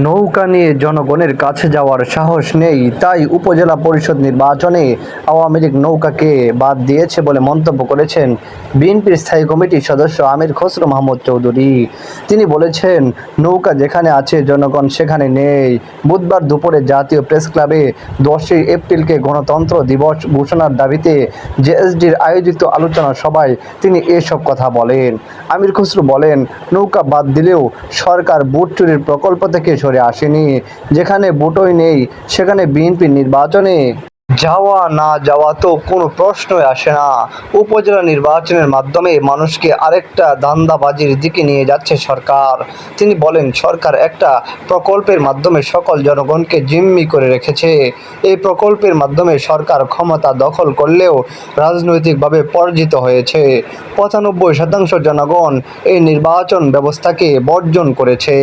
নৌকা নিয়ে জনগণের কাছে যাওয়ার সাহস নেই, তাই উপজেলা পরিষদ নির্বাচনে আওয়ামী লীগ নৌকাকে বাদ দিয়েছে বলে মন্তব্য করেছেন বিএনপির স্থায়ী কমিটির সদস্য আমির খসরু মাহমুদ চৌধুরী। তিনি বলেছেন, নৌকা যেখানে আছে জনগণ সেখানে নেই। বুধবার দুপুরে জাতীয় প্রেসক্লাবে 10ই এপ্রিলকে গণতন্ত্র দিবস ঘোষণার দাবিতে জেএসডির আয়োজিত আলোচনা সভায় তিনি এসব কথা বলেন। আমির খসরু বলেন, নৌকা বাদ দিলেও সরকার ভোট চুরির প্রকল্প থেকে সরে আসেনি। যেখানে ভোটই নেই সেখানে বিএনপি নির্বাচনে যাওয়া না যাওয়া তো কোনো প্রশ্নই আসে না। উপজেলা নির্বাচনের মাধ্যমে মানুষকে আরেকটা ধান্দাবাজির দিকে নিয়ে যাচ্ছে সরকার। তিনি বলেন, সরকার একটা প্রকল্পের মাধ্যমে সকল জনগণকে জিম্মি করে রেখেছে। এই প্রকল্পের মাধ্যমে সরকার ক্ষমতা দখল করলেও রাজনৈতিকভাবে পরাজিত হয়েছে। 95% জনগণ এই নির্বাচন ব্যবস্থাকে বর্জন করেছে।